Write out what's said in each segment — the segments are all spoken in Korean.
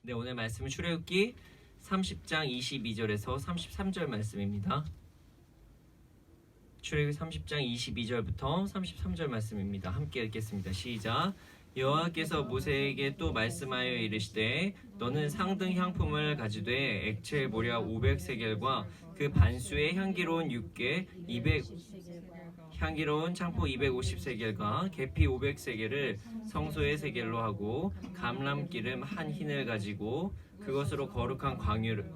네, 오늘 말씀은 출애굽기 30장 22절에서 33절 말씀입니다. 출애굽기 30장 22절부터 33절 말씀입니다. 함께 읽겠습니다. 시작. 여호와께서 모세에게 또 말씀하여 이르시되 너는 상등 향품을 가지되 액체 모략 500세겔과 그 반수의 향기로운 육개 200 향기로운 창포 250세겔과 계피 500세겔을 성소의 세겔로 하고 감람기름 한 흰을 가지고 그것으로 거룩한 광유를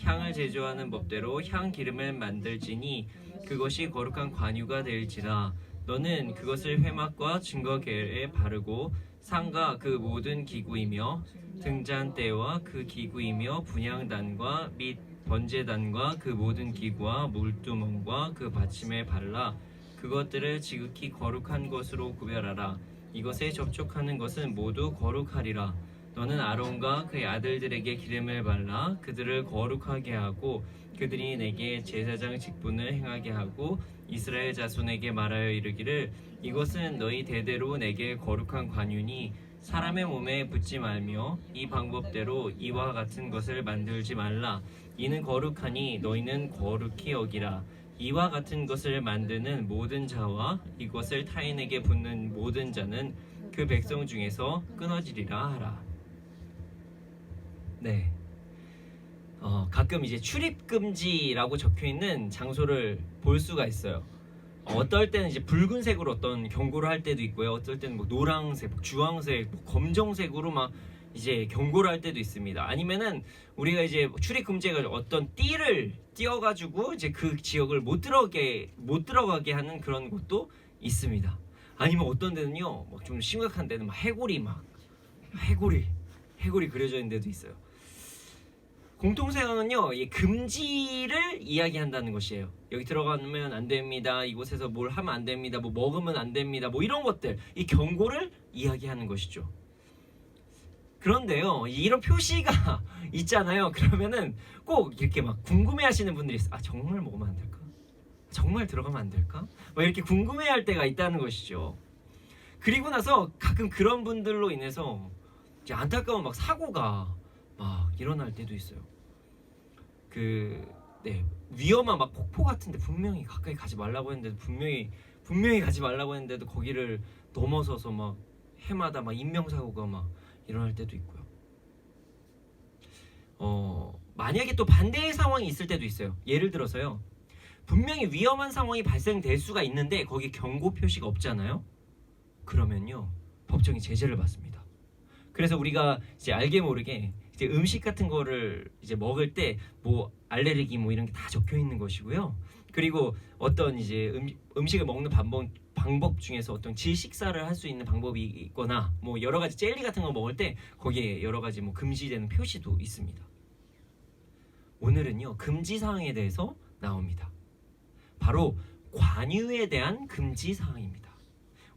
향을 제조하는 법대로 향 기름을 만들지니 그것이 거룩한 관유가 될지라. 너는 그것을 회막과 증거궤에 바르고 상과 그 모든 기구이며 등잔대와 그 기구이며 분향단과 및 번제단과 그 모든 기구와 물두멍과 그 받침에 발라 그것들을 지극히 거룩한 것으로 구별하라. 이것에 접촉하는 것은 모두 거룩하리라. 너는 아론과 그의 아들들에게 기름을 발라 그들을 거룩하게 하고 그들이 내게 제사장 직분을 행하게 하고 이스라엘 자손에게 말하여 이르기를 이것은 너희 대대로 내게 거룩한 관유니 사람의 몸에 붙지 말며 이 방법대로 이와 같은 것을 만들지 말라. 이는 거룩하니 너희는 거룩히 여기라. 이와 같은 것을 만드는 모든 자와 이것을 타인에게 붓는 모든 자는 그 백성 중에서 끊어지리라 하라. 네. 가끔 이제 출입금지라고 적혀있는 장소를 볼 수가 있어요. 어떨 때는 이제 붉은색으로 어떤 경고를 할 때도 있고요. 어떨 때는 뭐 노란색, 뭐 주황색, 뭐 검정색으로 막 이제 경고를 할 때도 있습니다. 아니면은 우리가 이제 출입금지가 어떤 띠를 띄어가지고 이제 그 지역을 못 들어가게 하는 그런 곳도 있습니다. 아니면 어떤 데는요, 막 좀 심각한 데는 막 해골이 그려져 있는 데도 있어요. 공통사항은요, 이 금지를 이야기한다는 것이에요. 여기 들어가면 안 됩니다. 이곳에서 뭘 하면 안 됩니다. 뭐 먹으면 안 됩니다. 뭐 이런 것들, 이 경고를 이야기하는 것이죠. 그런데요, 이런 표시가 있잖아요. 그러면은 꼭 이렇게 막 궁금해하시는 분들이 있어요. 아, 정말 먹으면 안 될까? 정말 들어가면 안 될까? 막 이렇게 궁금해할 때가 있다는 것이죠. 그리고 나서 가끔 그런 분들로 인해서 이제 안타까운 막 사고가 막 일어날 때도 있어요. 위험한 막 폭포 같은데 분명히 가까이 가지 말라고 했는데도 분명히 가지 말라고 했는데도 거기를 넘어서서 막 해마다 막 인명사고가 막 일어날 때도 있고요. 만약에 또 반대의 상황이 있을 때도 있어요. 예를 들어서요, 분명히 위험한 상황이 발생될 수가 있는데 거기 경고 표시가 없잖아요. 그러면요, 법정이 제재를 받습니다. 그래서 우리가 이제 알게 모르게 이제 음식 같은 거를 이제 먹을 때 뭐 알레르기 뭐 이런 게 다 적혀 있는 것이고요. 그리고 어떤 이제 음식을 먹는 방법 중에서 어떤 질식사를 할 수 있는 방법이 있거나 뭐 여러 가지 젤리 같은 거 먹을 때 거기에 여러 가지 뭐 금지되는 표시도 있습니다. 오늘은요, 금지 사항에 대해서 나옵니다. 바로 관유에 대한 금지 사항입니다.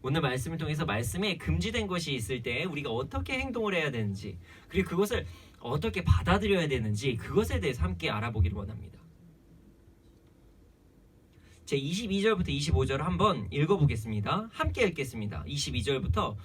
오늘 말씀을 통해서 말씀에 금지된 것이 있을 때 우리가 어떻게 행동을 해야 되는지, 그리고 그것을 어떻게 받아들여야 되는지, 그것에 대해서 함께 알아보기를 원합니다. 제 22절부터 25절을 한번 읽어보겠습니다. 함께 읽겠습니다. 22절부터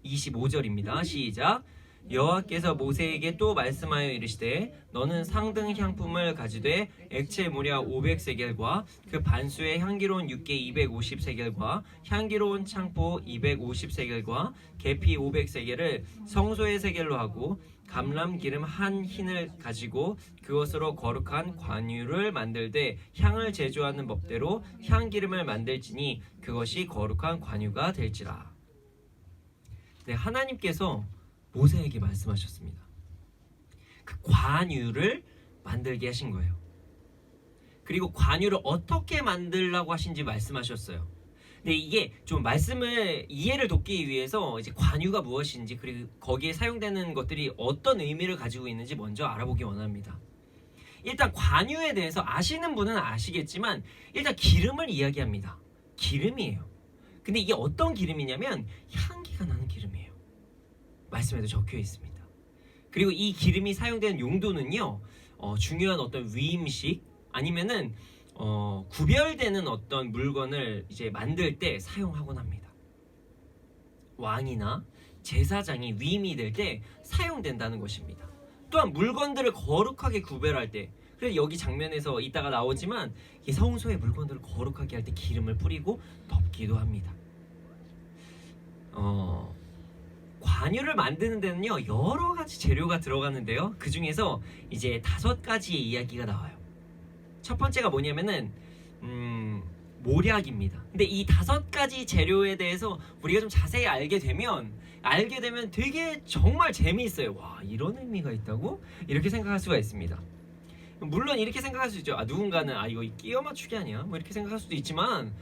25절입니다. 시작. 여호와께서 모세에게 또 말씀하여 이르시되 너는 상등 향품을 가지되 액체 모략 500세겔과 그 반수의 향기로운 육개 250세겔과 향기로운 창포 250세겔과 계피 500세겔을 성소의 세겔로 하고 감람기름 한 흰을 가지고 그것으로 거룩한 관유를 만들되 향을 제조하는 법대로 향기름을 만들지니 그것이 거룩한 관유가 될지라. 네, 하나님께서 모세에게 말씀하셨습니다. 그 관유를 만들게 하신 거예요. 그리고 관유를 어떻게 만들라고 하신지 말씀하셨어요. 근데 이게 좀 말씀을 이해를 돕기 위해서 이제 관유가 무엇인지, 그리고 거기에 사용되는 것들이 어떤 의미를 가지고 있는지 먼저 알아보기 원합니다. 일단 관유에 대해서 아시는 분은 아시겠지만 일단 기름을 이야기합니다. 기름이에요. 근데 이게 어떤 기름이냐면 향기가 나는 기름이에요. 말씀에도 적혀 있습니다. 그리고 이 기름이 사용되는 용도는요, 중요한 어떤 위임식 아니면은 구별되는 어떤 물건을 이제 만들 때 사용하곤 합니다. 왕이나 제사장이 위임이 될 때 사용된다는 것입니다. 또한 물건들을 거룩하게 구별할 때, 그래서 여기 장면에서 이따가 나오지만 이 성소의 물건들을 거룩하게 할 때 기름을 뿌리고 덮기도 합니다. 관유를 만드는 데는요 여러 가지 재료가 들어가는데요. 그 중에서 이제 5가지의 이야기가 나와요. 첫 번째가 뭐냐면은 모략입니다. 근데 이 5가지 재료에 대해서 우리가 좀 자세히 알게 되면 되게 정말 재미있어요. 와, 이런 의미가 있다고? 이렇게 생각할 수가 있습니다. 물론 이렇게 생각할 수 있죠. 누군가는 이거 끼워 맞추기 아니야? 뭐 이렇게 생각할 수도 있지만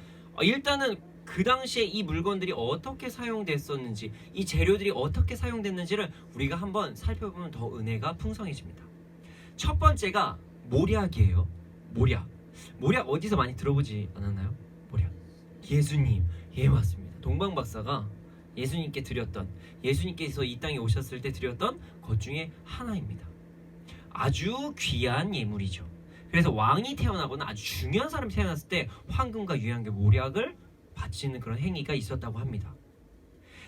일단은 그 당시에 이 물건들이 어떻게 사용됐었는지, 이 재료들이 어떻게 사용됐는지를 우리가 한번 살펴보면 더 은혜가 풍성해집니다. 첫 번째가 모략이에요. 모략 어디서 많이 들어보지 않았나요? 모략. 예수님. 예, 맞습니다. 동방박사가 예수님께서 이 땅에 오셨을 때 드렸던 것 중에 하나입니다. 아주 귀한 예물이죠. 그래서 왕이 태어나거나 아주 중요한 사람이 태어났을 때 황금과 유향과 모략을 바치는 그런 행위가 있었다고 합니다.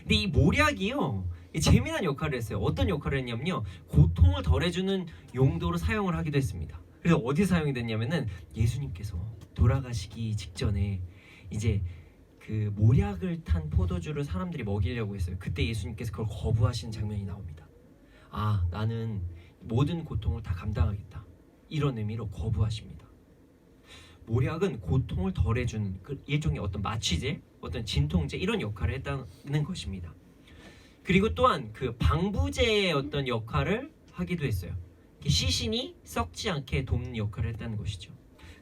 근데 이 모략이요 재미난 역할을 했어요. 어떤 역할을 했냐면요, 고통을 덜해주는 용도로 사용을 하기도 했습니다. 그래서 어디 사용이 됐냐면은 예수님께서 돌아가시기 직전에 이제 그 모략을 탄 포도주를 사람들이 먹이려고 했어요. 그때 예수님께서 그걸 거부하시는 장면이 나옵니다. 나는 모든 고통을 다 감당하겠다, 이런 의미로 거부하십니다. 모략은 고통을 덜해주는 일종의 어떤 마취제, 어떤 진통제, 이런 역할을 했다는 것입니다. 그리고 또한 그 방부제의 어떤 역할을 하기도 했어요. 시신이 썩지 않게 돕는 역할을 했다는 것이죠.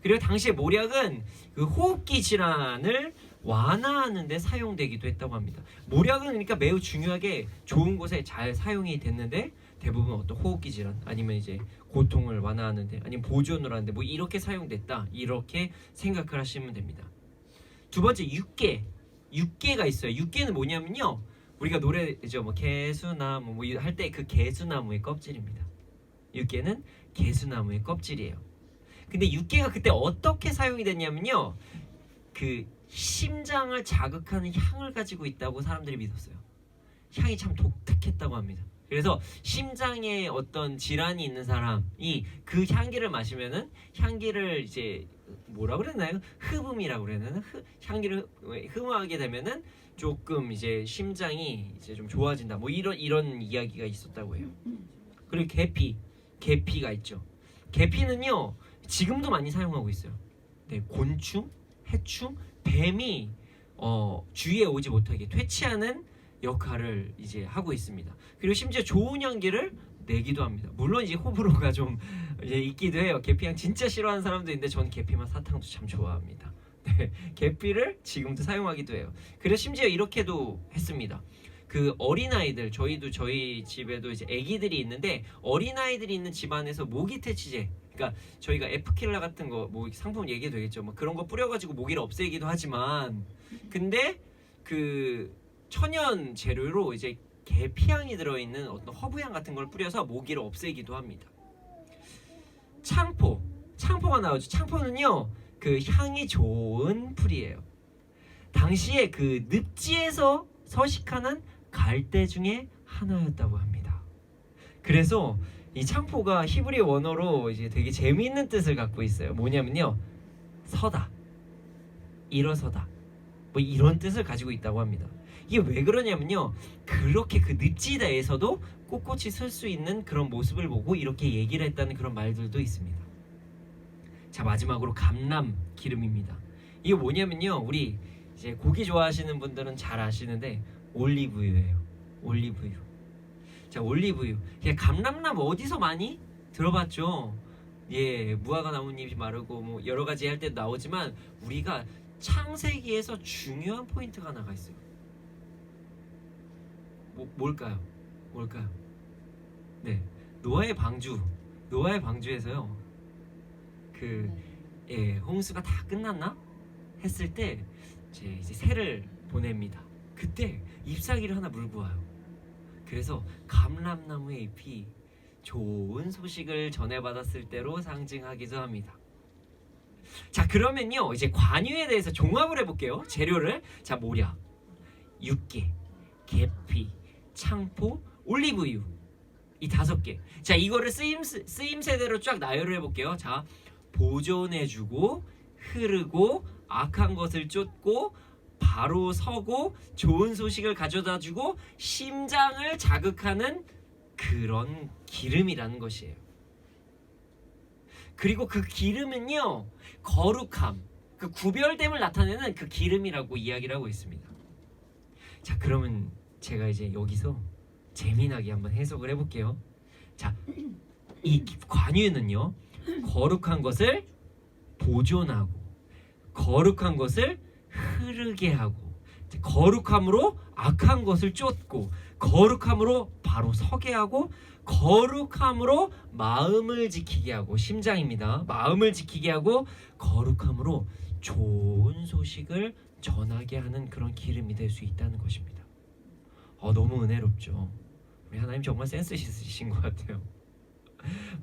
그리고 당시에 모략은 그 호흡기 질환을 완화하는 데 사용되기도 했다고 합니다. 모략은 그러니까 매우 중요하게 좋은 곳에 잘 사용이 됐는데 대부분 어떤 호흡기 질환 아니면 이제 고통을 완화하는데 아니면 보존을 하는데 뭐 이렇게 사용됐다, 이렇게 생각을 하시면 됩니다. 두 번째, 육개가 있어요. 육개는 뭐냐면요, 우리가 노래죠, 뭐 개수나무 뭐 할 때 그 개수나무의 껍질입니다. 육개는 개수나무의 껍질이에요. 근데 육개가 그때 어떻게 사용이 됐냐면요, 그 심장을 자극하는 향을 가지고 있다고 사람들이 믿었어요. 향이 참 독특했다고 합니다. 그래서 심장에 어떤 질환이 있는 사람이 그 향기를 마시면은, 향기를 이제 뭐라 그랬나요? 흡음이라고 그랬나요? 향기를 흡음하게 되면은 조금 이제 심장이 이제 좀 좋아진다, 뭐 이런 이야기가 있었다고 해요. 그리고 계피가 있죠. 계피는요 지금도 많이 사용하고 있어요. 네, 곤충, 해충, 뱀이 주위에 오지 못하게 퇴치하는 역할을 이제 하고 있습니다. 그리고 심지어 좋은 향기를 내기도 합니다. 물론 이제 호불호가 좀 이제 있기도 해요. 계피향 진짜 싫어하는 사람도 있는데 저는 계피맛 사탕도 참 좋아합니다. 네, 계피를 지금도 사용하기도 해요. 그래서 심지어 이렇게도 했습니다. 그 어린아이들, 저희 집에도 이제 아기들이 있는데 어린아이들이 있는 집안에서 모기 퇴치제, 그러니까 저희가 F킬러 같은 거 뭐 상품 얘기도 되겠죠. 뭐 그런 거 뿌려가지고 모기를 없애기도 하지만, 근데 그 천연 재료로 이제 계피향이 들어있는 어떤 허브향 같은 걸 뿌려서 모기를 없애기도 합니다. 창포가 나오죠. 창포는요 그 향이 좋은 풀이에요. 당시에 그 늪지에서 서식하는 갈대 중에 하나였다고 합니다. 그래서 이 창포가 히브리 원어로 이제 되게 재미있는 뜻을 갖고 있어요. 뭐냐면요, 서다, 일어서다, 뭐 이런 뜻을 가지고 있다고 합니다. 이게 왜 그러냐면요, 그렇게 그 늪지대에서도 꼿꼿이 설 수 있는 그런 모습을 보고 이렇게 얘기를 했다는 그런 말들도 있습니다. 자, 마지막으로 감람 기름입니다. 이게 뭐냐면요, 우리 이제 고기 좋아하시는 분들은 잘 아시는데 올리브유예요. 올리브유. 자, 올리브유. 감람나무 어디서 많이 들어봤죠? 예, 무화과 나뭇잎이 마르고 뭐 여러 가지 할 때도 나오지만 우리가 창세기에서 중요한 포인트가 하나가 있어요. 뭘까요? 네, 노아의 방주에서요. 홍수가 다 끝났나 했을 때 이제 새를 보냅니다. 그때 잎사귀를 하나 물고 와요. 그래서 감람나무의 잎이 좋은 소식을 전해받았을 때로 상징하기도 합니다. 자, 그러면요 이제 관유에 대해서 종합을 해볼게요. 재료를. 자, 모략, 육개, 계피, 창포, 올리브유. 이 5개. 자, 이거를 쓰임새대로 쫙 나열을 해볼게요. 자, 보존해주고, 흐르고, 악한 것을 쫓고, 바로 서고, 좋은 소식을 가져다주고, 심장을 자극하는 그런 기름이라는 것이에요. 그리고 그 기름은요, 거룩함, 그 구별됨을 나타내는 그 기름이라고 이야기를 하고 있습니다. 자, 그러면 제가 이제 여기서 재미나게 한번 해석을 해볼게요. 자, 이 관유는요, 거룩한 것을 보존하고, 거룩한 것을 흐르게 하고, 거룩함으로 악한 것을 쫓고, 거룩함으로 바로 서게 하고, 거룩함으로 마음을 지키게 하고, 심장입니다. 마음을 지키게 하고, 거룩함으로 좋은 소식을 전하게 하는 그런 기름이 될 수 있다는 것입니다. 너무 은혜롭죠. 우리 하나님 정말 센스 있으신 것 같아요.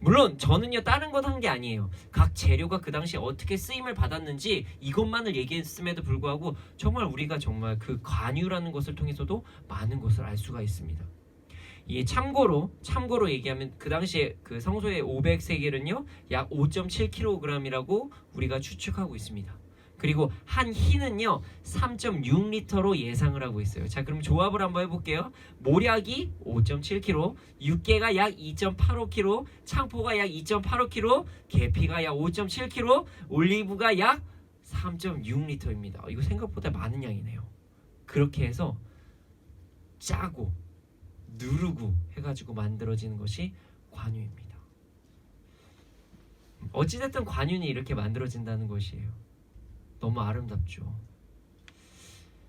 물론 저는요, 다른 것 한 게 아니에요. 각 재료가 그 당시에 어떻게 쓰임을 받았는지 이것만을 얘기했음에도 불구하고 정말 우리가 정말 그 관유라는 것을 통해서도 많은 것을 알 수가 있습니다. 이 참고로 얘기하면 그 당시에 그 성소의 500세겔은요 약 5.7kg이라고 우리가 추측하고 있습니다. 그리고 한 희는요 3.6리터로 예상을 하고 있어요. 자, 그럼 조합을 한번 해볼게요. 모략이 5.7kg, 육개가 약 2.85kg, 창포가 약 2.85kg, 계피가 약 5.7kg, 올리브가 약 3.6리터입니다. 이거 생각보다 많은 양이네요. 그렇게 해서 짜고 누르고 해가지고 만들어지는 것이 관유입니다. 어찌됐든 관유는 이렇게 만들어진다는 것이에요. 너무 아름답죠.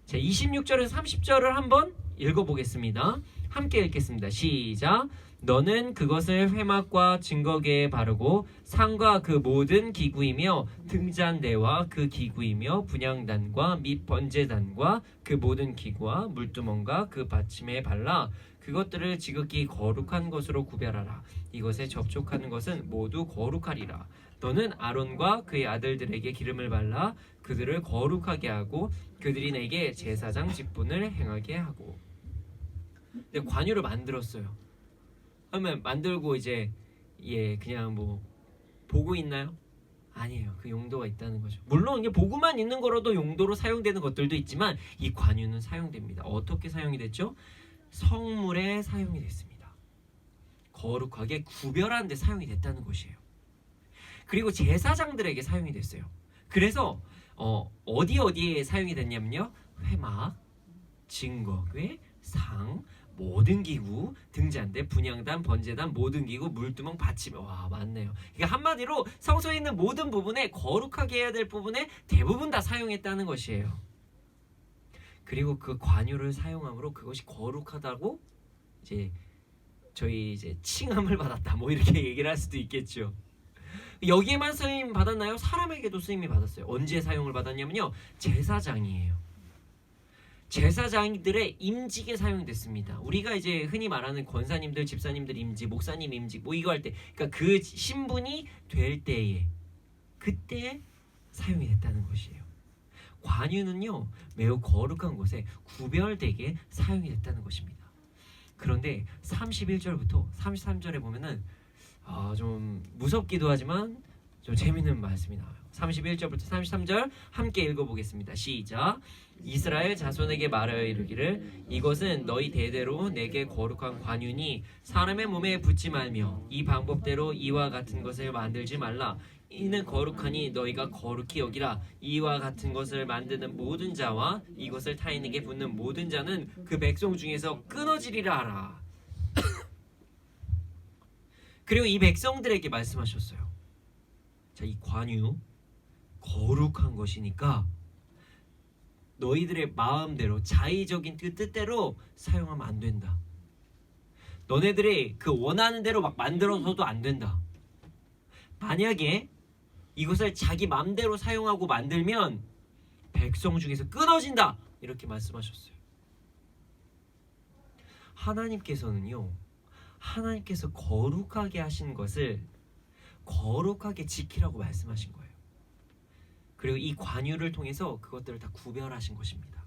자, 26절에서 30절을 한번 읽어보겠습니다. 함께 읽겠습니다. 시작. 너는 그것을 회막과 증거계에 바르고 상과 그 모든 기구이며 등잔대와 그 기구이며 분향단과 및 번제단과 그 모든 기구와 물두멍과 그 받침에 발라 그것들을 지극히 거룩한 것으로 구별하라. 이것에 접촉하는 것은 모두 거룩하리라. 너는 아론과 그의 아들들에게 기름을 발라 그들을 거룩하게 하고 그들이 내게 제사장 직분을 행하게 하고. 근데 관유를 만들었어요. 그러면 만들고 이제 그냥 뭐 보고 있나요? 아니에요. 그 용도가 있다는 거죠. 물론 이게 보고만 있는 거라도 용도로 사용되는 것들도 있지만 이 관유는 사용됩니다. 어떻게 사용이 됐죠? 성물에 사용이 됐습니다. 거룩하게 구별하는 데 사용이 됐다는 것이에요. 그리고 제사장들에게 사용이 됐어요. 그래서 어디에 사용이 됐냐면요, 회막, 증거궤, 상, 모든 기구, 등잔대, 분향단, 번제단, 모든 기구, 물두멍, 받침. 와, 맞네요. 그러니까 한마디로 성소에 있는 모든 부분에 거룩하게 해야 될 부분에 대부분 다 사용했다는 것이에요. 그리고 그 관유를 사용함으로 그것이 거룩하다고 저희 칭함을 받았다. 뭐 이렇게 얘기를 할 수도 있겠죠. 여기에만 쓰임 받았나요? 사람에게도 쓰임이 받았어요. 언제 사용을 받았냐면요, 제사장이에요. 제사장들의 임직에 사용됐습니다. 우리가 이제 흔히 말하는 권사님들, 집사님들 임직, 목사님 임직 뭐 이거 할 때, 그러니까 그 신분이 될 때에 그때 사용이 됐다는 것이에요. 관유는요 매우 거룩한 곳에 구별되게 사용이 됐다는 것입니다. 그런데 31절부터 33절에 보면은 좀 무섭기도 하지만 좀 재밌는 말씀이 나와요. 31절부터 33절 함께 읽어보겠습니다. 시작. 이스라엘 자손에게 말하여 이르기를 이것은 너희 대대로 내게 거룩한 관유니 사람의 몸에 붙지 말며 이 방법대로 이와 같은 것을 만들지 말라. 이는 거룩하니 너희가 거룩히 여기라. 이와 같은 것을 만드는 모든 자와 이것을 타인에게 붓는 모든 자는 그 백성 중에서 끊어지리라 하라. 그리고 이 백성들에게 말씀하셨어요. 자, 이 관유 거룩한 것이니까 너희들의 마음대로 자의적인 그 뜻대로 사용하면 안 된다. 너네들이 그 원하는 대로 막 만들어서도 안 된다. 만약에 이것을 자기 마음대로 사용하고 만들면 백성 중에서 끊어진다. 이렇게 말씀하셨어요. 하나님께서는요, 하나님께서 거룩하게 하신 것을 거룩하게 지키라고 말씀하신 거예요. 그리고 이 관유를 통해서 그것들을 다 구별하신 것입니다.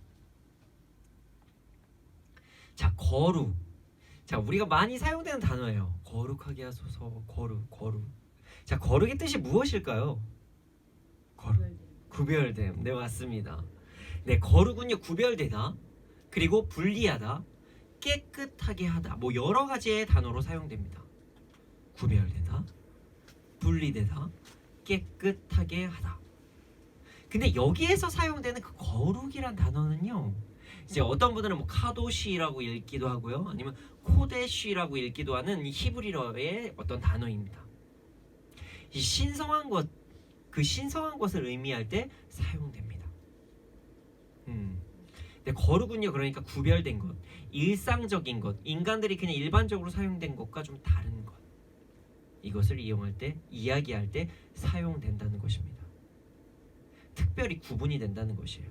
자, 거룩, 자, 우리가 많이 사용되는 단어예요. 거룩하게 하소서. 거룩. 자, 거룩의 뜻이 무엇일까요? 구별됨. 네, 맞습니다. 네, 거룩은요, 구별되다, 그리고 분리하다, 깨끗하게 하다, 뭐 여러 가지의 단어로 사용됩니다. 구별되다, 분리되다, 깨끗하게 하다. 근데 여기에서 사용되는 그 거룩이란 단어는요, 이제 어떤 분들은 뭐 카도시라고 읽기도 하고요, 아니면 코데시라고 읽기도 하는 이 히브리어의 어떤 단어입니다. 이 신성한 것, 그 신성한 것을 의미할 때 사용됩니다. 근데 거룩은요, 그러니까 구별된 것, 일상적인 것, 인간들이 그냥 일반적으로 사용된 것과 좀 다른 것, 이것을 이야기할 때 사용된다는 것입니다. 특별히 구분이 된다는 것이에요.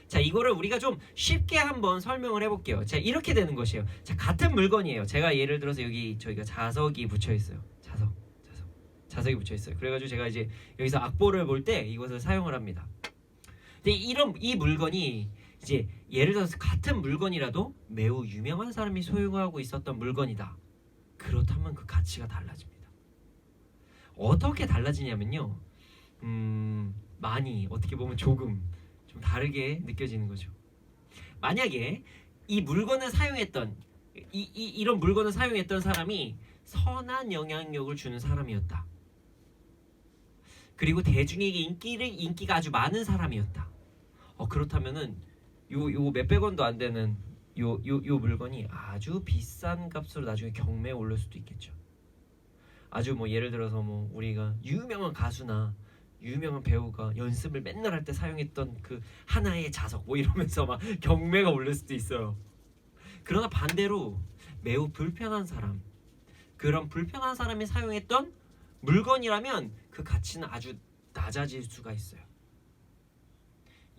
자, 이거를 우리가 좀 쉽게 한번 설명을 해볼게요. 자, 이렇게 되는 것이에요. 자, 같은 물건이에요. 제가 예를 들어서 여기 저희가 자석이 붙여 있어요. 자석이 붙여 있어요. 그래가지고 제가 이제 여기서 악보를 볼 때 이것을 사용을 합니다. 근데 이 물건이 이제 예를 들어서 같은 물건이라도 매우 유명한 사람이 소유하고 있었던 물건이다. 그렇다면 그 가치가 달라집니다. 어떻게 달라지냐면요, 많이, 어떻게 보면 조금 좀 다르게 느껴지는 거죠. 만약에 이 물건을 사용했던 이런 물건을 사용했던 사람이 선한 영향력을 주는 사람이었다. 그리고 대중에게 인기가 아주 많은 사람이었다. 그렇다면은 요 몇백 원도 안 되는 요 물건이 아주 비싼 값으로 나중에 경매에 올릴 수도 있겠죠. 아주 뭐 예를 들어서 뭐 우리가 유명한 가수나 유명한 배우가 연습을 맨날 할 때 사용했던 그 하나의 자석 뭐 이러면서 막 경매가 올릴 수도 있어요. 그러나 반대로 매우 불편한 사람, 그런 불편한 사람이 사용했던 물건이라면 그 가치는 아주 낮아질 수가 있어요.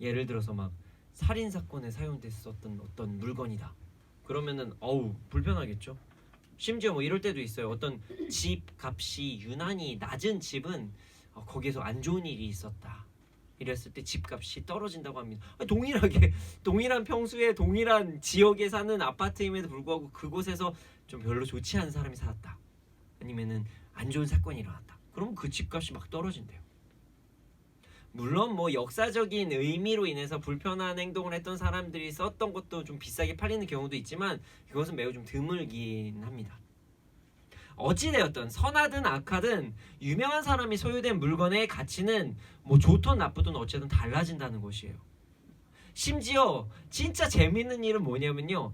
예를 들어서 막 살인 사건에 사용됐었던 어떤 물건이다. 그러면은 불편하겠죠. 심지어 뭐 이럴 때도 있어요. 어떤 집 값이 유난히 낮은 집은 거기에서 안 좋은 일이 있었다. 이랬을 때 집값이 떨어진다고 합니다. 동일한 평수에 동일한 지역에 사는 아파트임에도 불구하고 그곳에서 좀 별로 좋지 않은 사람이 살았다. 아니면은 안 좋은 사건이 일어났다. 그럼 그 집값이 막 떨어진대요. 물론 뭐 역사적인 의미로 인해서 불편한 행동을 했던 사람들이 썼던 것도 좀 비싸게 팔리는 경우도 있지만 그것은 매우 좀 드물긴 합니다. 어찌되었든 선하든 악하든 유명한 사람이 소유된 물건의 가치는 뭐 좋든 나쁘든 어쨌든 달라진다는 것이에요. 심지어 진짜 재밌는 일은 뭐냐면요,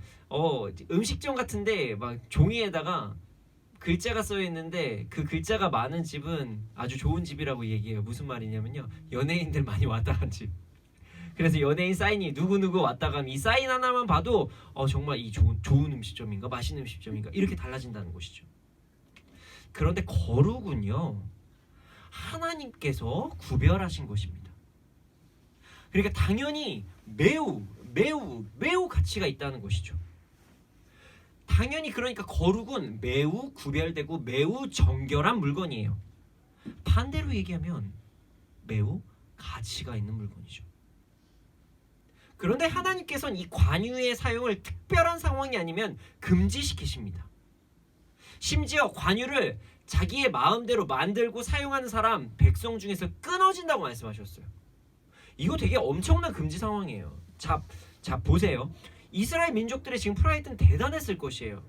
음식점 같은데 막 종이에다가 글자가 써 있는데 그 글자가 많은 집은 아주 좋은 집이라고 얘기해요. 무슨 말이냐면요, 연예인들 많이 왔다 간 집. 그래서 연예인 사인이 누구누구 왔다 가면 이 사인 하나만 봐도 정말 이 좋은 음식점인가 맛있는 음식점인가 이렇게 달라진다는 것이죠. 그런데 거룩은요, 하나님께서 구별하신 것입니다. 그러니까 당연히 매우 가치가 있다는 것이죠. 당연히 그러니까 거룩은 매우 구별되고 매우 정결한 물건이에요. 반대로 얘기하면 매우 가치가 있는 물건이죠. 그런데 하나님께서는 이 관유의 사용을 특별한 상황이 아니면 금지시키십니다. 심지어 관유를 자기의 마음대로 만들고 사용하는 사람, 백성 중에서 끊어진다고 말씀하셨어요. 이거 되게 엄청난 금지 상황이에요. 자 보세요. 이스라엘 민족들의 지금 프라이드는 대단했을 것이에요.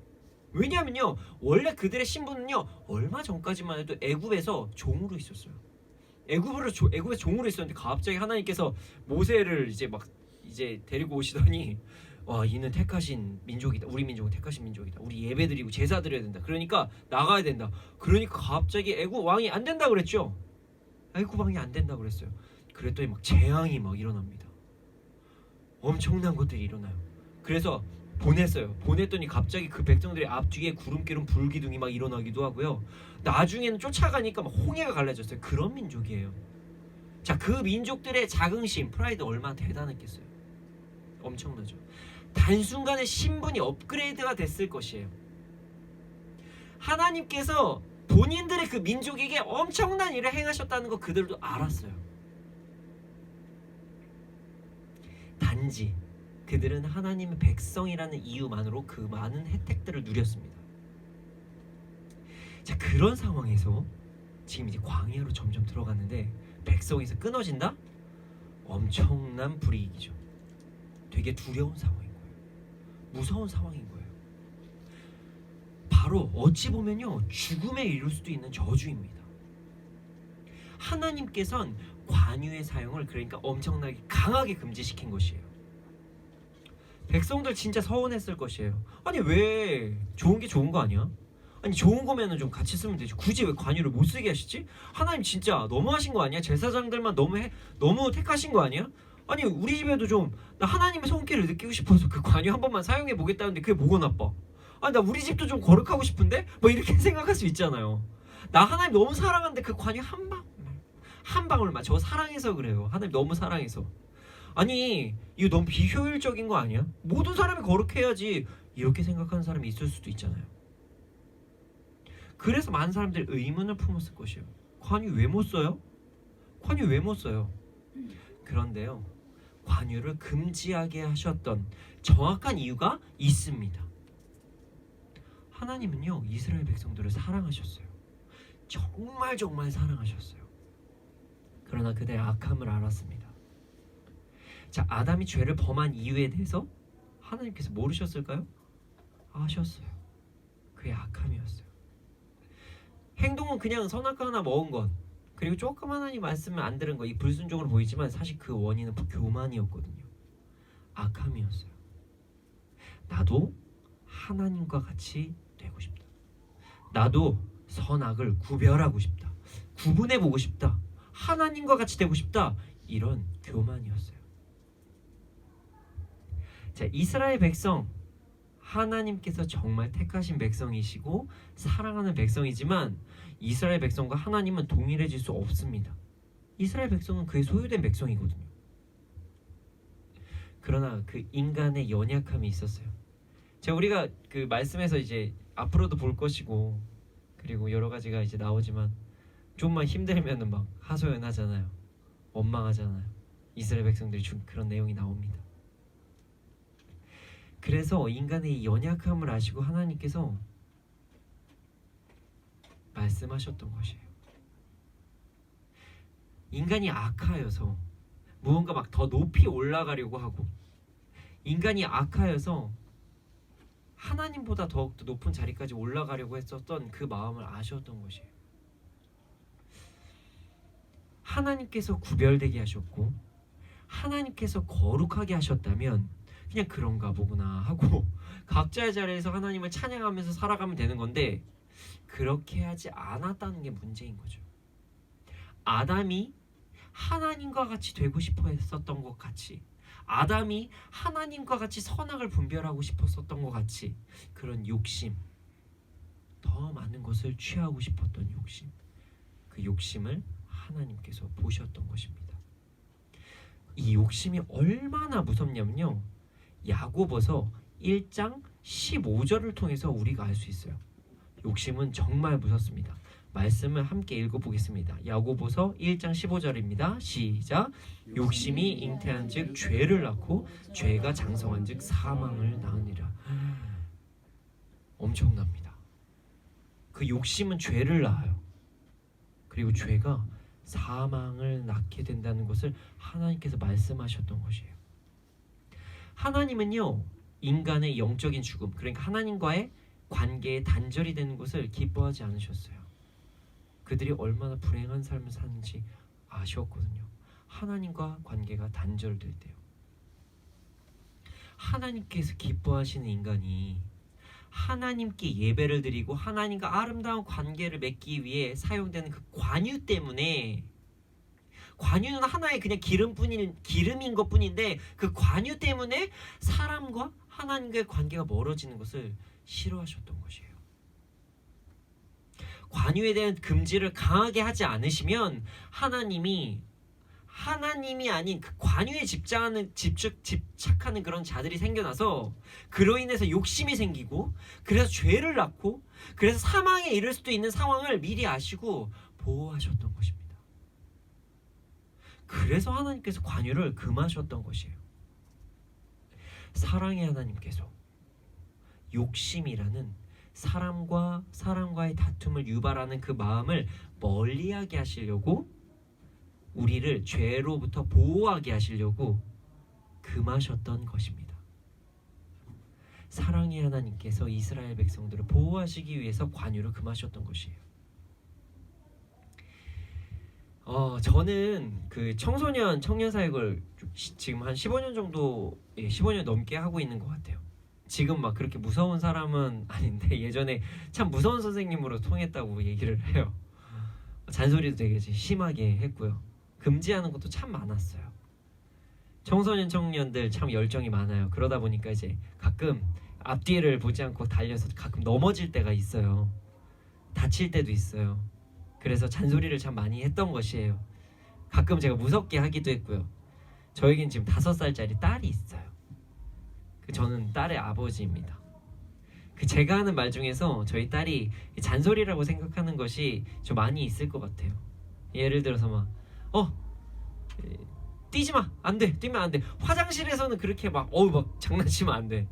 왜냐하면요, 원래 그들의 신분은요, 얼마 전까지만 해도 애굽에서 종으로 있었어요. 애굽에서 종으로 있었는데 갑자기 하나님께서 모세를 이제 데리고 오시더니, 와, 이는 택하신 민족이다. 우리 민족은 택하신 민족이다. 우리 예배드리고 제사 드려야 된다. 그러니까 나가야 된다. 그러니까 갑자기 애굽 왕이 안 된다 그랬죠. 애굽 왕이 안 된다 그랬어요. 그랬더니 막 재앙이 막 일어납니다. 엄청난 것들이 일어나요. 그래서 보냈더니 갑자기 그 백성들의 앞뒤에 구름기름 불기둥이 막 일어나기도 하고요. 나중에는 쫓아가니까 막 홍해가 갈라졌어요. 그런 민족이에요. 자, 그 민족들의 자긍심, 프라이드 얼마나 대단했겠어요. 엄청나죠. 단순간에 신분이 업그레이드가 됐을 것이에요. 하나님께서 본인들의 그 민족에게 엄청난 일을 행하셨다는 거 그들도 알았어요. 단지 그들은 하나님의 백성이라는 이유만으로 그 많은 혜택들을 누렸습니다. 자, 그런 상황에서 지금 이제 광야로 점점 들어갔는데 백성에서 끊어진다? 엄청난 불이익이죠. 되게 두려운 상황인 거예요. 무서운 상황인 거예요. 바로 어찌 보면요, 죽음에 이를 수도 있는 저주입니다. 하나님께서는 관유의 사용을 그러니까 엄청나게 강하게 금지시킨 것이에요. 백성들 진짜 서운했을 것이에요. 아니 왜 좋은 게 좋은 거 아니야? 아니 좋은 거면은 좀 같이 쓰면 되지. 굳이 왜 관유를 못 쓰게 하시지? 하나님 진짜 너무하신 거 아니야? 제사장들만 너무 택하신 거 아니야? 아니 우리 집에도 좀 나 하나님의 손길을 느끼고 싶어서 그 관유 한 번만 사용해 보겠다는데 그게 뭐가 나빠? 아니 나 우리 집도 좀 거룩하고 싶은데? 뭐 이렇게 생각할 수 있잖아요. 나 하나님 너무 사랑하는데 그 관유 한 방울만 저 사랑해서 그래요. 하나님 너무 사랑해서. 아니 이거 너무 비효율적인 거 아니야? 모든 사람이 거룩해야지. 이렇게 생각하는 사람이 있을 수도 있잖아요. 그래서 많은 사람들이 의문을 품었을 것이에요. 관유 왜 못 써요? 관유 왜 못 써요? 그런데요, 관유를 금지하게 하셨던 정확한 이유가 있습니다. 하나님은요, 이스라엘 백성들을 사랑하셨어요. 정말 사랑하셨어요. 그러나 그들의 악함을 알았습니다. 자, 아담이 죄를 범한 이유에 대해서 하나님께서 모르셨을까요? 아셨어요. 그의 악함이었어요. 행동은 그냥 선악과 하나 먹은 것, 그리고 조금 하나님 말씀을 안 들은 것, 이 불순종으로 보이지만 사실 그 원인은 교만이었거든요. 악함이었어요. 나도 하나님과 같이 되고 싶다. 나도 선악을 구별하고 싶다. 구분해보고 싶다. 하나님과 같이 되고 싶다. 이런 교만이었어요. 자, 이스라엘 백성, 하나님께서 정말 택하신 백성이시고 사랑하는 백성이지만 이스라엘 백성과 하나님은 동일해질 수 없습니다. 이스라엘 백성은 그의 소유된 백성이거든요. 그러나 그 인간의 연약함이 있었어요. 자, 우리가 그 말씀에서 이제 앞으로도 볼 것이고 그리고 여러 가지가 이제 나오지만 좀만 힘들면은 막 하소연하잖아요. 원망하잖아요. 이스라엘 백성들이 그런 내용이 나옵니다. 그래서 인간의 이 연약함을 아시고 하나님께서 말씀하셨던 것이에요. 인간이 악하여서 무언가 막 더 높이 올라가려고 하고 인간이 악하여서 하나님보다 더욱더 높은 자리까지 올라가려고 했었던 그 마음을 아셨던 것이에요. 하나님께서 구별되게 하셨고 하나님께서 거룩하게 하셨다면 그냥 그런가 보구나 하고 각자의 자리에서 하나님을 찬양하면서 살아가면 되는 건데 그렇게 하지 않았다는 게 문제인 거죠. 아담이 하나님과 같이 되고 싶어 했었던 것 같이 아담이 하나님과 같이 선악을 분별하고 싶었었던 것 같이 그런 욕심, 더 많은 것을 취하고 싶었던 욕심, 그 욕심을 하나님께서 보셨던 것입니다. 이 욕심이 얼마나 무섭냐면요, 야고보서 1장 15절을 통해서 우리가 알 수 있어요. 욕심은 정말 무섭습니다. 말씀을 함께 읽어보겠습니다. 야고보서 1장 15절입니다. 시작. 욕심이 잉태한 즉 죄를 낳고 죄가 장성한 즉 사망을 낳으니라. 엄청납니다. 그 욕심은 죄를 낳아요. 그리고 죄가 사망을 낳게 된다는 것을 하나님께서 말씀하셨던 것이에요. 하나님은요, 인간의 영적인 죽음, 그러니까 하나님과의 관계에 단절이 되는 것을 기뻐하지 않으셨어요. 그들이 얼마나 불행한 삶을 사는지 아셨거든요. 하나님과 관계가 단절될 때요. 하나님께서 기뻐하시는 인간이 하나님께 예배를 드리고 하나님과 아름다운 관계를 맺기 위해 사용되는 그 관유 때문에, 관유는 하나의 그냥 기름인 것뿐인데 그 관유 때문에 사람과 하나님과의 관계가 멀어지는 것을 싫어하셨던 것이에요. 관유에 대한 금지를 강하게 하지 않으시면 하나님이 아닌 그 관유에 집착하는 그런 자들이 생겨나서 그로 인해서 욕심이 생기고 그래서 죄를 낳고 그래서 사망에 이를 수도 있는 상황을 미리 아시고 보호하셨던 것입니다. 그래서 하나님께서 관유를 금하셨던 것이에요. 사랑의 하나님께서 욕심이라는 사람과의 다툼을 유발하는 그 마음을 멀리하게 하시려고, 우리를 죄로부터 보호하게 하시려고 금하셨던 것입니다. 사랑의 하나님께서 이스라엘 백성들을 보호하시기 위해서 관유를 금하셨던 것이에요. 저는 그 청소년 청년 사역을 지금 한 15년 정도, 15년 넘게 하고 있는 것 같아요. 지금 막 그렇게 무서운 사람은 아닌데 예전에 참 무서운 선생님으로 통했다고 얘기를 해요. 잔소리도 되게 심하게 했고요. 금지하는 것도 참 많았어요. 청소년 청년들 참 열정이 많아요. 그러다 보니까 이제 가끔 앞뒤를 보지 않고 달려서 가끔 넘어질 때가 있어요. 다칠 때도 있어요. 그래서 잔소리를 참 많이 했던 것이에요. 가끔 제가 무섭게 하기도 했고요. 저에겐 지금 5살짜리 딸이 있어요. 저는 딸의 아버지입니다. 제가 하는 말 중에서 저희 딸이 잔소리라고 생각하는 것이 좀 많이 있을 것 같아요. 예를 들어서 막 뛰지 마, 안 돼, 뛰면 안 돼. 화장실에서는 그렇게 막 장난치면 안 돼.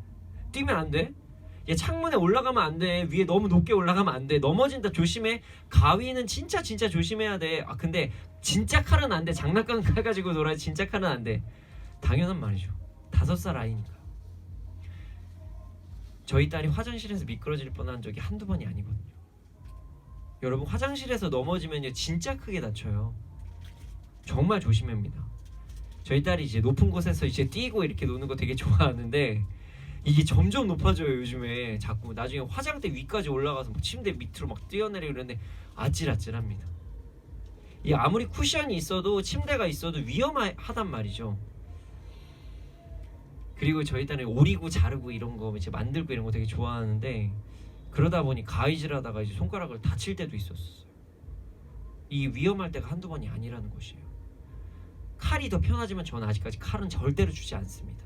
뛰면 안 돼. 얘 창문에 올라가면 안 돼. 위에 너무 높게 올라가면 안 돼. 넘어진다, 조심해. 가위는 진짜 조심해야 돼. 근데 진짜 칼은 안 돼. 장난감 칼 가지고 놀아야지 진짜 칼은 안 돼. 당연한 말이죠. 5살 아이니까. 저희 딸이 화장실에서 미끄러질 뻔한 적이 한두 번이 아니거든요. 여러분, 화장실에서 넘어지면요 진짜 크게 다쳐요. 정말 조심해야 합니다. 저희 딸이 이제 높은 곳에서 이제 뛰고 이렇게 노는 거 되게 좋아하는데 이게 점점 높아져요. 요즘에 자꾸 나중에 화장대 위까지 올라가서 뭐 침대 밑으로 막 뛰어내리고 그러는데 아찔아찔합니다. 이 아무리 쿠션이 있어도, 침대가 있어도 위험하단 말이죠. 그리고 저희 딸은 오리고 자르고 이런 거 이제 만들고 이런 거 되게 좋아하는데, 그러다 보니 가위질하다가 이제 손가락을 다칠 때도 있었어요. 이 위험할 때가 한두 번이 아니라는 것이에요. 칼이 더 편하지만 저는 아직까지 칼은 절대로 주지 않습니다.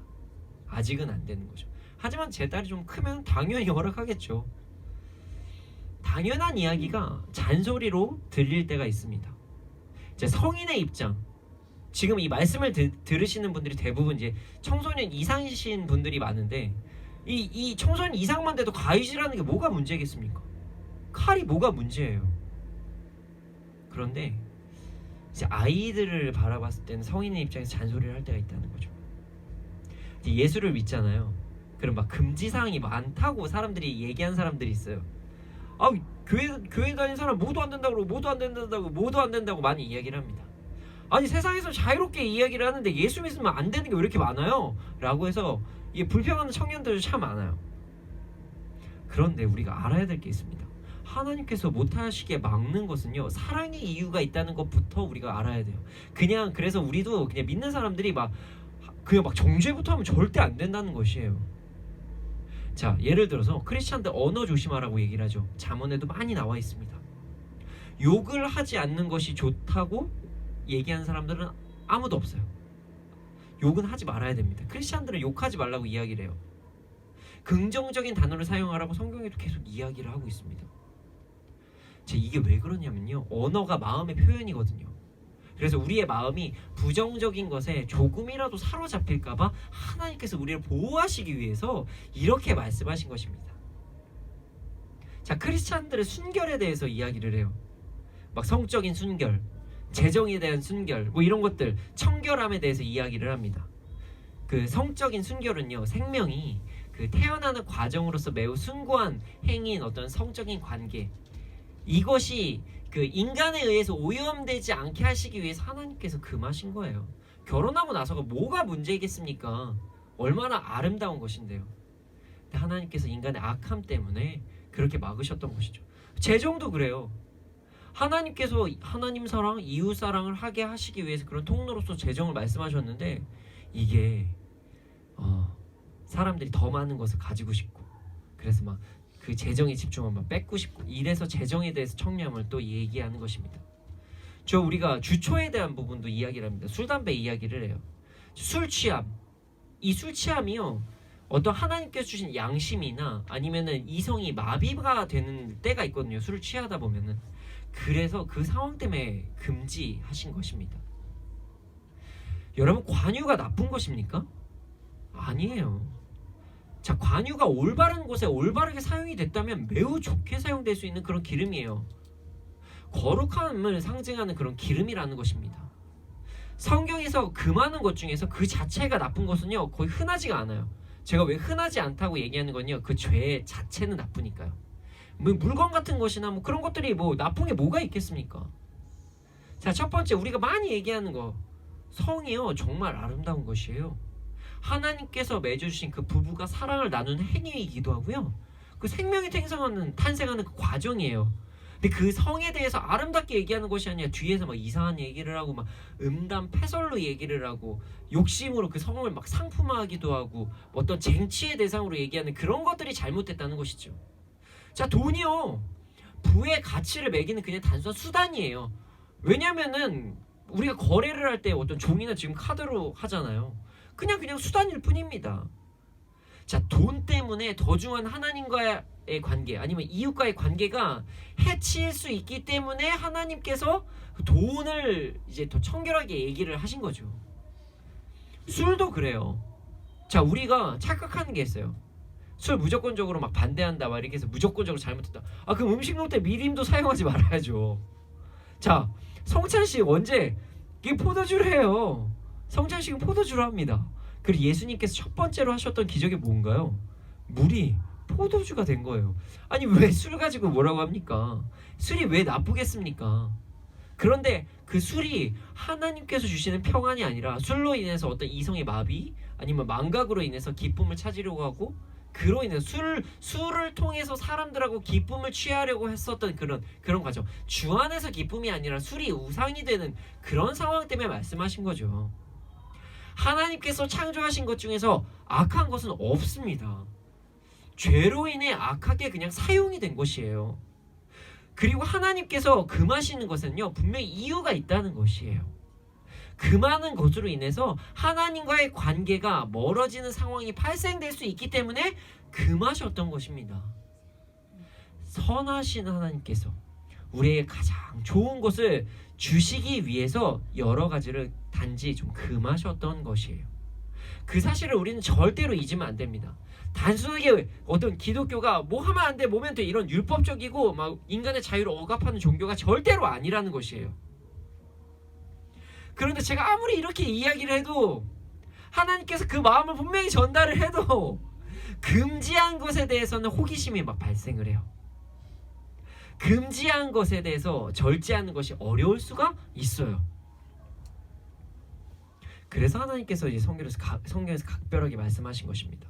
아직은 안 되는 거죠. 하지만 제 딸이 좀 크면 당연히 허락하겠죠. 당연한 이야기가 잔소리로 들릴 때가 있습니다. 제 성인의 입장, 지금 이 말씀을 들으시는 분들이 대부분 이제 청소년 이상이신 분들이 많은데, 이 청소년 이상만 돼도 가위질하는 게 뭐가 문제겠습니까? 칼이 뭐가 문제예요? 그런데 이제 아이들을 바라봤을 때는 성인의 입장에서 잔소리를 할 때가 있다는 거죠. 이제 예수를 믿잖아요. 그럼 막 금지사항이 많다고 사람들이 얘기한 사람들이 있어요. 교회 다니는 사람 모두 안 된다고, 모두 안 된다고 많이 이야기를 합니다. 아니, 세상에서 자유롭게 이야기를 하는데 예수 믿으면 안 되는 게 왜 이렇게 많아요? 라고 해서 이게 불평하는 청년들도 참 많아요. 그런데 우리가 알아야 될 게 있습니다. 하나님께서 못하시게 막는 것은요, 사랑의 이유가 있다는 것부터 우리가 알아야 돼요. 그래서 우리도 그냥 믿는 사람들이 그냥 정죄부터 하면 절대 안 된다는 것이에요. 자, 예를 들어서 크리스찬들 언어 조심하라고 얘기를 하죠. 잠언에도 많이 나와 있습니다. 욕을 하지 않는 것이 좋다고 얘기한 사람들은 아무도 없어요. 욕은 하지 말아야 됩니다. 크리스찬들은 욕하지 말라고 이야기를 해요. 긍정적인 단어를 사용하라고 성경에도 계속 이야기를 하고 있습니다. 이게 왜 그러냐면요, 언어가 마음의 표현이거든요. 그래서 우리의 마음이 부정적인 것에 조금이라도 사로잡힐까봐 하나님께서 우리를 보호하시기 위해서 이렇게 말씀하신 것입니다. 자, 크리스찬들의 순결에 대해서 이야기를 해요. 막 성적인 순결, 재정에 대한 순결, 뭐 이런 것들, 청결함에 대해서 이야기를 합니다. 그 성적인 순결은요, 생명이 그 태어나는 과정으로서 매우 숭고한 행위인 어떤 성적인 관계, 이것이 그 인간에 의해서 오염되지 않게 하시기 위해서 하나님께서 금하신 거예요. 결혼하고 나서가 뭐가 문제겠습니까? 얼마나 아름다운 것인데요. 근데 하나님께서 인간의 악함 때문에 그렇게 막으셨던 것이죠. 재정도 그래요. 하나님께서 하나님 사랑, 이웃 사랑을 하게 하시기 위해서 그런 통로로서 재정을 말씀하셨는데, 이게 사람들이 더 많은 것을 가지고 싶고, 그래서 막 그 재정에 집중하면 뺏고 싶고, 이래서 재정에 대해서 청렴을 또 얘기하는 것입니다. 우리가 주초에 대한 부분도 이야기를 합니다. 술, 담배 이야기를 해요. 술 취함, 이 술 취함이요, 어떤 하나님께서 주신 양심이나 아니면은 이성이 마비가 되는 때가 있거든요. 술을 취하다 보면은. 그래서 그 상황 때문에 금지하신 것입니다. 여러분, 관유가 나쁜 것입니까? 아니에요. 자, 관유가 올바른 곳에 올바르게 사용이 됐다면 매우 좋게 사용될 수 있는 그런 기름이에요. 거룩함을 상징하는 그런 기름이라는 것입니다. 성경에서 금하는 것 중에서 그 자체가 나쁜 것은요 거의 흔하지가 않아요. 제가 왜 흔하지 않다고 얘기하는 건요, 그 죄 자체는 나쁘니까요. 뭐 물건 같은 것이나 뭐 그런 것들이 뭐 나쁜 게 뭐가 있겠습니까? 자, 첫 번째 우리가 많이 얘기하는 거, 성이요 정말 아름다운 것이에요. 하나님께서 맺어주신 그 부부가 사랑을 나누는 행위이기도 하고요, 그 생명이 탄생하는 그 과정이에요. 근데 그 성에 대해서 아름답게 얘기하는 것이 아니라 뒤에서 막 이상한 얘기를 하고 막 음담 패설로 얘기를 하고 욕심으로 그 성을 막 상품화하기도 하고 어떤 쟁취의 대상으로 얘기하는 그런 것들이 잘못됐다는 것이죠. 자, 돈이요 부의 가치를 매기는 그냥 단순한 수단이에요. 왜냐면은 우리가 거래를 할 때 어떤 종이나 지금 카드로 하잖아요. 그냥 수단일 뿐입니다. 자, 돈 때문에 더 중요한 하나님과의 관계 아니면 이웃과의 관계가 해칠 수 있기 때문에 하나님께서 돈을 이제 더 청결하게 얘기를 하신 거죠. 술도 그래요. 자, 우리가 착각하는 게 있어요. 술 무조건적으로 막 반대한다 막 이렇게 해서 무조건적으로 잘못했다. 아, 그럼 음식 넣을 때 미림도 사용하지 말아야죠. 자, 성찬식 언제 이게 포도주를 해요. 성찬식은 포도주로 합니다. 그리고 예수님께서 첫 번째로 하셨던 기적이 뭔가요? 물이 포도주가 된 거예요. 아니, 왜 술 가지고 뭐라고 합니까? 술이 왜 나쁘겠습니까? 그런데 그 술이 하나님께서 주시는 평안이 아니라 술로 인해서 어떤 이성의 마비 아니면 망각으로 인해서 기쁨을 찾으려고 하고, 그로 인해서 술을 통해서 사람들하고 기쁨을 취하려고 했었던 그런 과정, 주 안에서 기쁨이 아니라 술이 우상이 되는 그런 상황 때문에 말씀하신 거죠. 하나님께서 창조하신 것 중에서 악한 것은 없습니다. 죄로 인해 악하게 그냥 사용이 된 것이에요. 그리고 하나님께서 금하시는 것은요 분명히 이유가 있다는 것이에요. 금하는 것으로 인해서 하나님과의 관계가 멀어지는 상황이 발생될 수 있기 때문에 금하셨던 것입니다. 선하신 하나님께서 우리에게 가장 좋은 것을 주시기 위해서 여러 가지를 단지 좀 금하셨던 것이에요. 그 사실을 우리는 절대로 잊으면 안 됩니다. 단순하게 어떤 기독교가 뭐 하면 안 돼, 뭐면 돼, 이런 율법적이고 막 인간의 자유를 억압하는 종교가 절대로 아니라는 것이에요. 그런데 제가 아무리 이렇게 이야기를 해도 하나님께서 그 마음을 분명히 전달을 해도 금지한 것에 대해서는 호기심이 막 발생을 해요. 금지한 것에 대해서 절제하는 것이 어려울 수가 있어요. 그래서 하나님께서 이제 성경에서 각별하게 말씀하신 것입니다.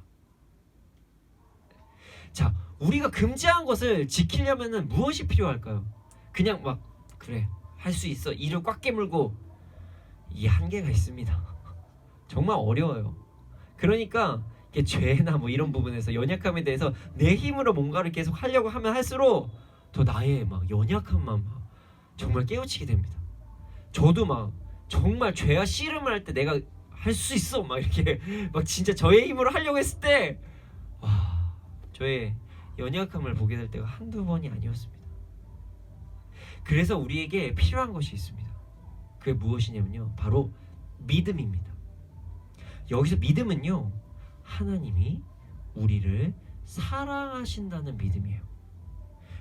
자, 우리가 금지한 것을 지키려면은 무엇이 필요할까요? 그냥 막 그래 할 수 있어 이를 꽉 깨물고, 이 한계가 있습니다. 정말 어려워요. 그러니까 이게 죄나 뭐 이런 부분에서 연약함에 대해서 내 힘으로 뭔가를 계속 하려고 하면 할수록 더 나의 막 연약함만 막 정말 깨우치게 됩니다. 저도 막 정말 죄와 씨름을 할 때 내가 할 수 있어 막 이렇게 막 진짜 저의 힘으로 하려고 했을 때 와, 저의 연약함을 보게 될 때가 한두 번이 아니었습니다. 그래서 우리에게 필요한 것이 있습니다. 그게 무엇이냐면요, 바로 믿음입니다. 여기서 믿음은요, 하나님이 우리를 사랑하신다는 믿음이에요.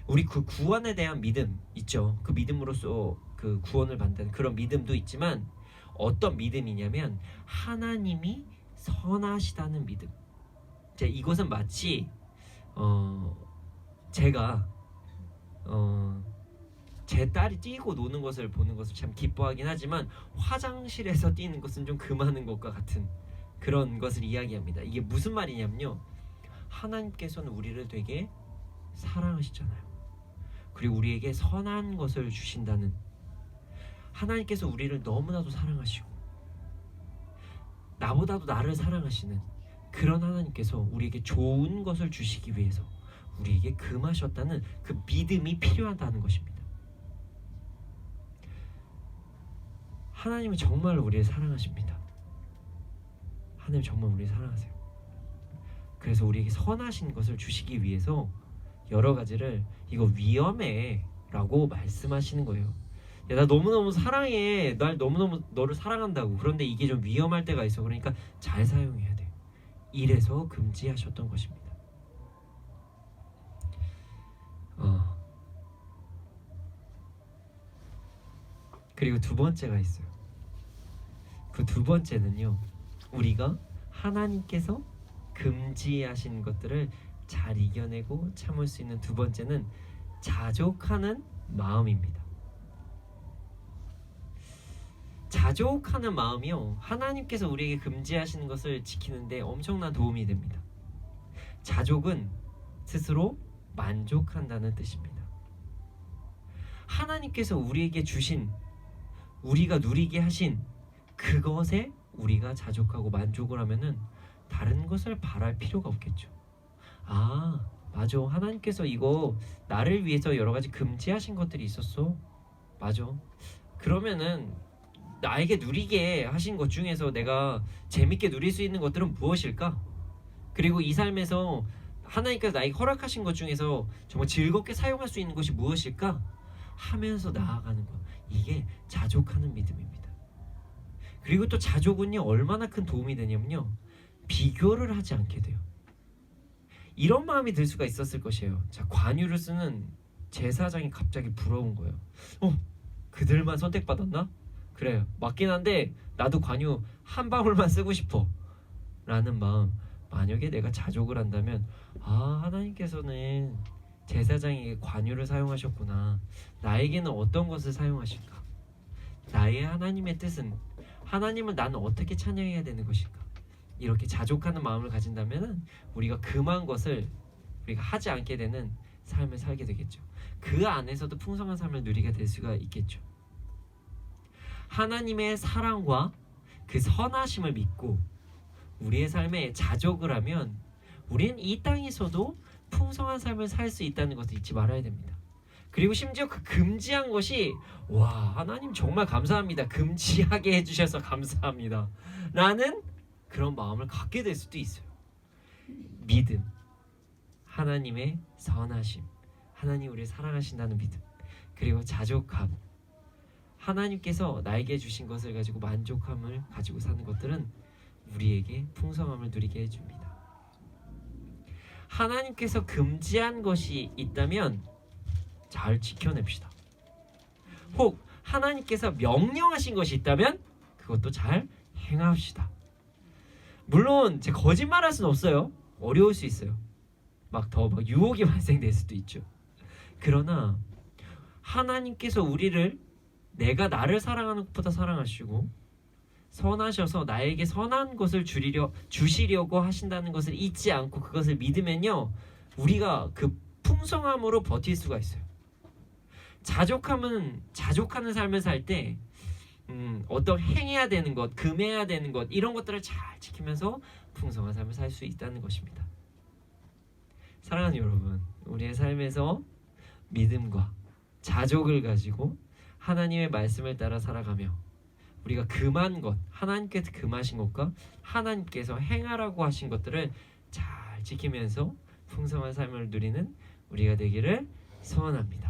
우리 그 구원에 대한 믿음 있죠. 그 믿음으로써 그 구원을 받는 그런 믿음도 있지만, 어떤 믿음이냐면 하나님이 선하시다는 믿음. 자, 이것은 마치 제가 제 딸이 뛰고 노는 것을 보는 것을 참 기뻐하긴 하지만 화장실에서 뛰는 것은 좀 금하는 것과 같은 그런 것을 이야기합니다. 이게 무슨 말이냐면요, 하나님께서는 우리를 되게 사랑하시잖아요. 그리고 우리에게 선한 것을 주신다는, 하나님께서 우리를 너무나도 사랑하시고 나보다도 나를 사랑하시는 그런 하나님께서 우리에게 좋은 것을 주시기 위해서 우리에게 금하셨다는 그 믿음이 필요하다는 것입니다. 하나님은 정말 우리를 사랑하십니다. 하나님 정말 우리를 사랑하세요. 그래서 우리에게 선하신 것을 주시기 위해서 여러 가지를 이거 위험해 라고 말씀하시는 거예요. 야, 나 너무너무 사랑해, 날 너무너무 너를 사랑한다고. 그런데 이게 좀 위험할 때가 있어. 그러니까 잘 사용해야 돼. 이래서 금지하셨던 것입니다. 그리고 두 번째가 있어요. 그 두 번째는요, 우리가 하나님께서 금지하신 것들을 잘 이겨내고 참을 수 있는 두 번째는 자족하는 마음입니다. 자족하는 마음이요, 하나님께서 우리에게 금지하시는 것을 지키는데 엄청난 도움이 됩니다. 자족은 스스로 만족한다는 뜻입니다. 하나님께서 우리에게 주신, 우리가 누리게 하신 그것에 우리가 자족하고 만족을 하면은 다른 것을 바랄 필요가 없겠죠. 아, 맞아, 하나님께서 이거 나를 위해서 여러 가지 금지하신 것들이 있었어. 맞아. 그러면은 나에게 누리게 하신 것 중에서 내가 재밌게 누릴 수 있는 것들은 무엇일까? 그리고 이 삶에서 하나님께서 나에게 허락하신 것 중에서 정말 즐겁게 사용할 수 있는 것이 무엇일까? 하면서 나아가는 것, 이게 자족하는 믿음입니다. 그리고 또 자족은요, 얼마나 큰 도움이 되냐면요, 비교를 하지 않게 돼요. 이런 마음이 들 수가 있었을 것이에요. 자, 관유를 쓰는 제사장이 갑자기 부러운 거예요. 그들만 선택받았나? 그래요, 맞긴 한데 나도 관유 한 방울만 쓰고 싶어 라는 마음. 만약에 내가 자족을 한다면, 아, 하나님께서는 제사장에게 관유를 사용하셨구나, 나에게는 어떤 것을 사용하실까? 나의 하나님의 뜻은, 하나님을 나는 어떻게 찬양해야 되는 것일까? 이렇게 자족하는 마음을 가진다면 우리가 금한 것을 우리가 하지 않게 되는 삶을 살게 되겠죠. 그 안에서도 풍성한 삶을 누리게 될 수가 있겠죠. 하나님의 사랑과 그 선하심을 믿고 우리의 삶에 자족을 하면 우리는 이 땅에서도 풍성한 삶을 살 수 있다는 것을 잊지 말아야 됩니다. 그리고 심지어 그 금지한 것이, 와, 하나님 정말 감사합니다, 금지하게 해주셔서 감사합니다 라는 그런 마음을 갖게 될 수도 있어요. 믿음, 하나님의 선하심, 하나님 우리를 사랑하신다는 믿음, 그리고 자족함, 하나님께서 나에게 주신 것을 가지고 만족함을 가지고 사는 것들은 우리에게 풍성함을 누리게 해줍니다. 하나님께서 금지한 것이 있다면 잘 지켜냅시다. 혹 하나님께서 명령하신 것이 있다면 그것도 잘 행합시다. 물론 제 거짓말할 수는 없어요. 어려울 수 있어요. 막 유혹이 발생될 수도 있죠. 그러나 하나님께서 우리를, 내가 나를 사랑하는 것보다 사랑하시고 선하셔서 나에게 선한 것을 주시려고 하신다는 것을 잊지 않고 그것을 믿으면요, 우리가 그 풍성함으로 버틸 수가 있어요. 자족하는 삶을 살 때 어떤 행해야 되는 것, 금해야 되는 것, 이런 것들을 잘 지키면서 풍성한 삶을 살 수 있다는 것입니다. 사랑하는 여러분, 우리의 삶에서 믿음과 자족을 가지고 하나님의 말씀을 따라 살아가며 우리가 금한 것, 하나님께서 금하신 것과 하나님께서 행하라고 하신 것들을 잘 지키면서 풍성한 삶을 누리는 우리가 되기를 소원합니다.